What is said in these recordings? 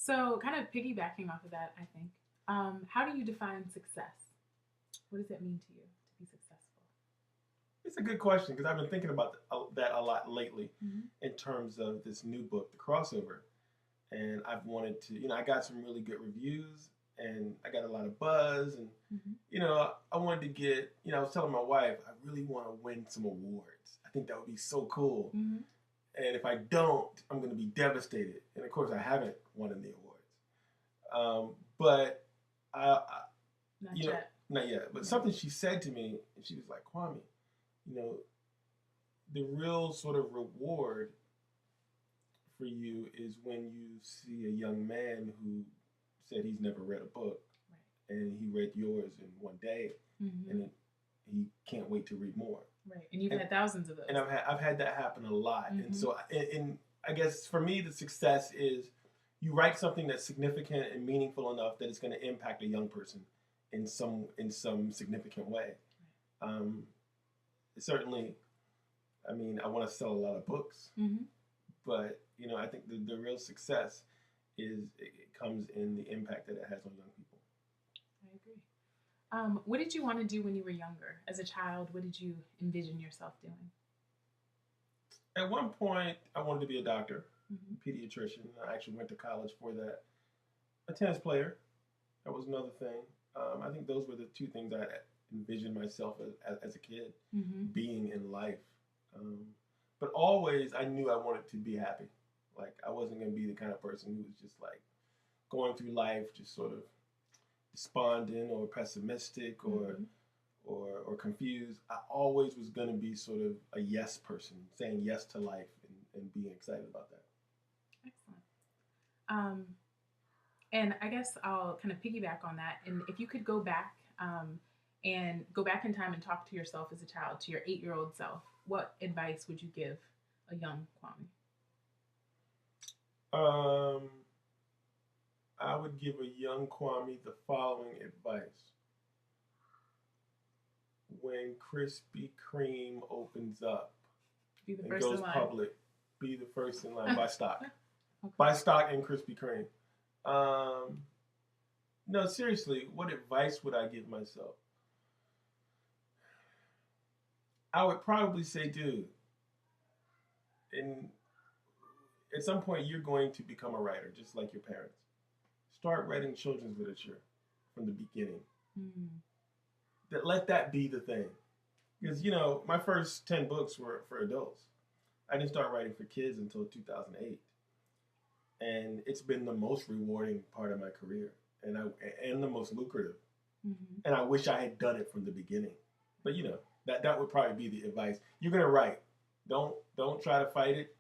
So, kind of piggybacking off of that, I think, how do you define success? What does it mean to you to be successful? It's a good question because I've been thinking about that a lot lately Mm-hmm. in terms of this new book, The Crossover. And I've wanted to, I got some really good reviews and I got a lot of buzz. And, Mm-hmm. I wanted to get, I was telling my wife, I really want to win some awards. I think that would be so cool. Mm-hmm. And if I don't, I'm going to be devastated. And of course, I haven't won any awards. But I Not you know, yet. not yet. But Yeah. something she said to me, and she was like, Kwame, you know, the real sort of reward for you is when you see a young man who said he's never read a book Right. and he read yours in one day Mm-hmm. and he can't wait to read more. Right. And you've had thousands of those. And I've had that happen a lot. Mm-hmm. And so and I guess for me the success is you write something that's significant and meaningful enough that it's going to impact a young person in some significant way. Um, certainly, I mean, I want to sell a lot of books, Mm-hmm. but I think the real success is it comes in the impact that it has on young people. I agree. What did you want to do when you were younger? As a child, what did you envision yourself doing? At one point, I wanted to be a doctor, Mm-hmm. a pediatrician. I actually went to college for that. A tennis player, that was another thing. I think those were the two things I envisioned myself as a kid Mm-hmm. being in life. Um, but always, I knew I wanted to be happy. Like I wasn't going to be the kind of person who was just like going through life just sort of despondent or pessimistic or Mm-hmm. or confused. I always was going to be sort of a yes person, saying yes to life and being excited about that. Excellent. Um, and I guess I'll kind of piggyback on that. And if you could go back and go back in time and talk to yourself as a child, to your 8-year-old self, what advice would you give a young Kwame? Um, I would give a young Kwame the following advice. When Krispy Kreme opens up Be the and first goes in line. public, be the first in line. Buy stock. Okay. Buy stock in Krispy Kreme. No, seriously, what advice would I give myself? I would probably say, dude, and at some point you're going to become a writer, just like your parents. Start writing children's literature from the beginning. Mm. Let that be the thing. Because, my first 10 books were for adults. I didn't start writing for kids until 2008. And it's been the most rewarding part of my career and the most lucrative. Mm-hmm. And I wish I had done it from the beginning. But, that would probably be the advice. You're going to write. Don't try to fight it.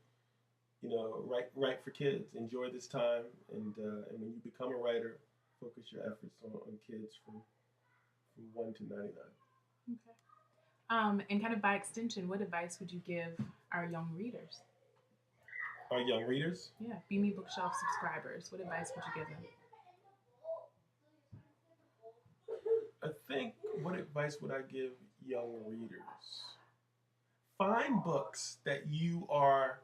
Write for kids. Enjoy this time. And when you become a writer, focus your efforts on kids from 1 to 99. Okay. And kind of by extension, what advice would you give our young readers? Our young readers? Yeah, Be Me Bookshelf subscribers. What advice would you give them? I think, what advice would I give young readers? Find books that you are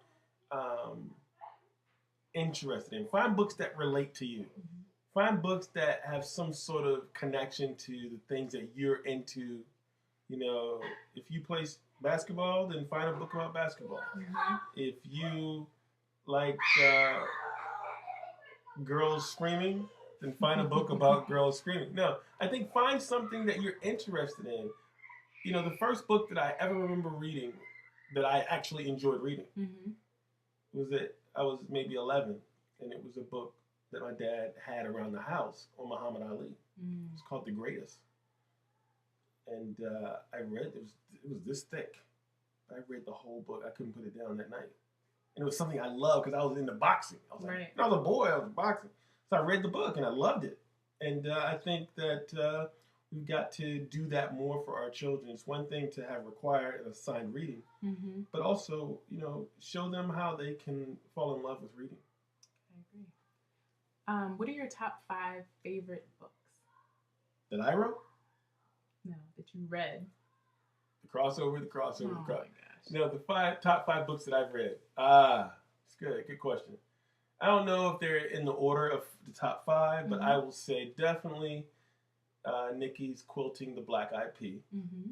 interested in. Find books that relate to you. Mm-hmm. Find books that have some sort of connection to the things that you're into. If you play basketball, then find a book about basketball. Mm-hmm. If you like girls screaming, then find a book about girls screaming. No, I think find something that you're interested in. The first book that I ever remember reading that I actually enjoyed reading Mm-hmm. was that I was maybe 11, and it was a book that my dad had around the house on Muhammad Ali. Mm. It's called The Greatest. And I read it was this thick. I read the whole book. I couldn't put it down that night. And it was something I loved because I was into boxing. I was Right. when I was a boy, I was boxing. So I read the book and I loved it. And I think that we've got to do that more for our children. It's one thing to have required and assigned reading, Mm-hmm. but also, show them how they can fall in love with reading. I agree. What are your top 5 favorite books? That I wrote? No, that you read. The crossover. Oh my gosh. The top 5 books that I've read. It's good. Good question. I don't know if they're in the order of the top 5, but Mhm. I will say definitely Nikki's Quilting the Black Eyed Pea. Mm-hmm.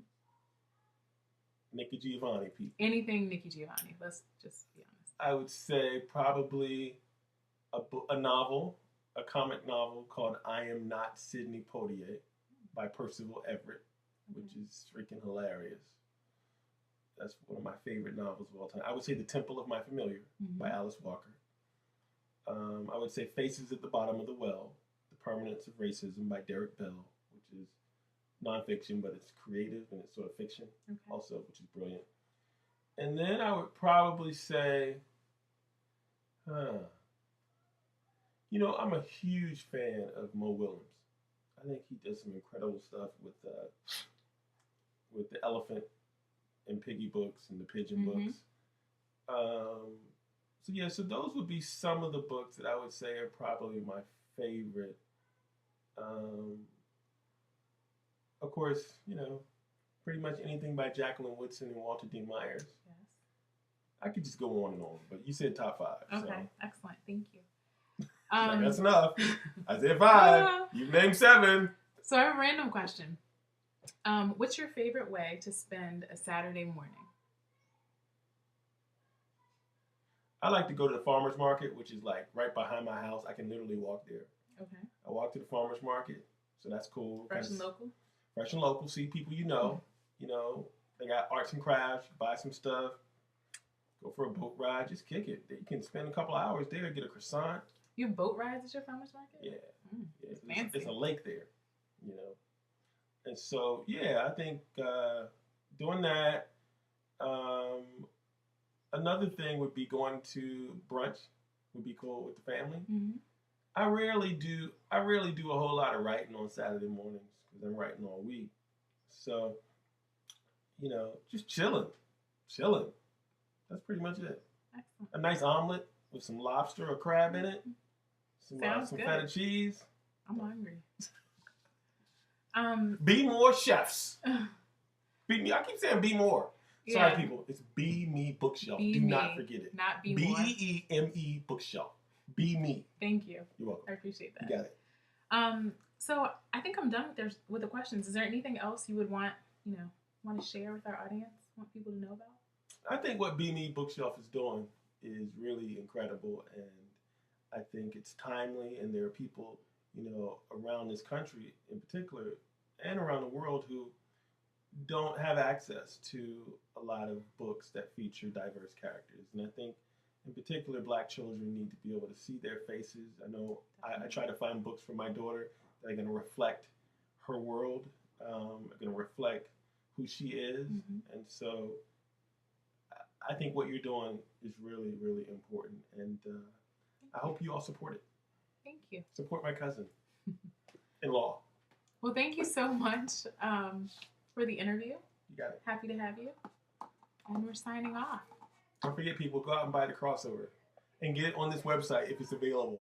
Nikki Giovanni Pea. Anything Nikki Giovanni. Let's just be honest. I would say probably a novel, a comic novel called I Am Not Sidney Poitier by Percival Everett, which is freaking hilarious. That's one of my favorite novels of all time. I would say The Temple of My Familiar by Alice Walker. I would say Faces at the Bottom of the Well, The Permanence of Racism by Derek Bell, which is nonfiction, but it's creative and it's sort of fiction also, which is brilliant. And then I would probably say, you know, I'm a huge fan of Mo Willems. I think he does some incredible stuff with the elephant and piggy books and the pigeon books. So yeah, so those would be some of the books that I would say are probably my favorite. Of course, you know, pretty much anything by Jacqueline Woodson and Walter D. Myers. Yes. I could just go on and on, but you said top 5. Okay, so. Excellent. Thank you. That's enough. I said 5. You've named 7. So I have a random question. What's your favorite way to spend a Saturday morning? I like to go to the farmer's market, which is like right behind my house. I can literally walk there. Okay. I walk to the farmer's market, so that's cool. Fresh and local? Fresh and local. See people you know. You know, they got arts and crafts. Buy some stuff. Go for a boat ride. Just kick it. You can spend a couple hours there, get a croissant. You have boat rides at your farmer's market? Yeah. Yeah. Fancy. It's a lake there, you know. And so, yeah, I think doing that. Another thing would be going to brunch. Would be cool with the family. I rarely do a whole lot of writing on Saturday mornings because I'm writing all week. So, you know, just chilling. That's pretty much it. Excellent. A nice omelet with some lobster or crab in it. Some feta cheese. I'm hungry. Be more chefs. Be me. I keep saying be more. Sorry, people. It's Be Me Bookshelf. Do not forget it. Not be more. BEEME Bookshelf. Be me. Thank you. You're welcome. I appreciate that. You got it. So I think I'm done with the questions. Is there anything else you would want to share with our audience? Want people to know about? I think what Be Me Bookshelf is doing is really incredible, and I think it's timely. And there are people, around this country in particular, and around the world who don't have access to a lot of books that feature diverse characters. And I think, in particular, Black children need to be able to see their faces. I know I try to find books for my daughter that are going to reflect her world, are going to reflect who she is. And so I think what you're doing is really, really important. And I hope you all support it. Thank you. Support my cousin-in-law. Well, thank you so much for the interview. You got it. Happy to have you. And we're signing off. Don't forget, people, go out and buy the crossover. And get it on this website if it's available.